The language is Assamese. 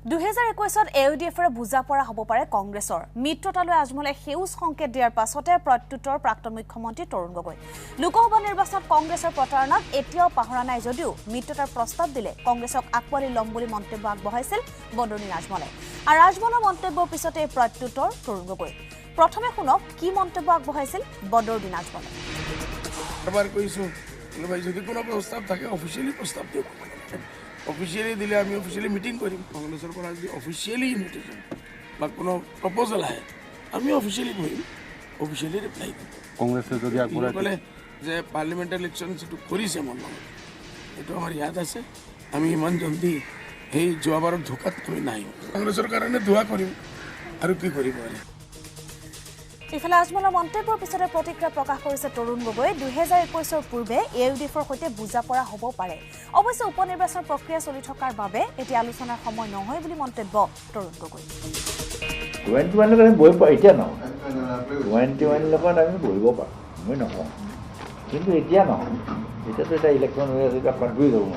2021 Aiudfৰ বুজা পৰা হ'ব পাৰে কংগ্ৰেছৰ মিত্ৰতালৈ আজমলে সেউজ সংকেত দিয়াৰ পাছতে প্ৰত্যুত্তৰ প্ৰাক্তন মুখ্যমন্ত্ৰী তৰুণ গগৈ লোকসভা নিৰ্বাচনত কংগ্ৰেছৰ প্ৰতাৰণাক এতিয়াও পাহৰা নাই যদিও মিত্ৰতাৰ প্ৰস্তাৱ দিলে কংগ্ৰেছক আকোৱালি ল'ম বুলি মন্তব্য আগবঢ়াইছিল বদৰুদ্দিন আজমলে আৰু আজমলৰ মন্তব্যৰ পিছতে প্ৰত্যুত্তৰ তৰুণ গগৈ প্ৰথমে শুনক কি মন্তব্য আগবঢ়াইছিল বদৰুদ্দিন আজমলে এবাৰ কৈছো যদি কোনো প্ৰস্তাৱ থাকে অফিচিয়েলি প্ৰস্তাৱ দিয়ক অফিচিয়েলি দিলে আমি অফিচিয়েলি মিটিং কৰিম কংগ্ৰেছৰ পৰা যদি অফিচিয়েলি ইনভিটেশ্যন বা কোনো প্ৰপ'জেল আহে আমি অফিচিয়েলি কৰিম অফিচিয়েলি ৰিপ্লাই দিম কংগ্ৰেছে যদি আগবঢ়াই ক'লে যে পাৰ্লিমেণ্টাৰী ইলেকশ্যন যিটো কৰিছে মন এইটো আমাৰ ইয়াত আছে আমি ইমান জলদি সেই যোৱাবাৰৰ ধোকাত আমি নাই কংগ্ৰেছৰ কাৰণে দোৱা কৰিম আৰু কি কৰিব পাৰে ইফালে আজমলৰ মন্তব্যৰ পিছতে প্ৰতিক্ৰিয়া প্ৰকাশ কৰিছে তৰুণ গগৈ 2021 পূৰ্বে Aiudfৰ সৈতে বুজা পৰা হ'ব পাৰে অৱশ্যে উপনিৰ্বাচন প্ৰক্ৰিয়া চলি থকাৰ বাবে এতিয়া আলোচনাৰ সময় নহয় বুলি মন্তব্য তৰুণ গগৈ 21 লগত বহিব এতিয়া নহয় 21 লগত আমি বহিব পাৰোঁ মই নকওঁ কিন্তু এতিয়া নহয় এতিয়াতো এটা ইলেকশ্যন হৈ আছে এতিয়া কনফিউজ হ'ব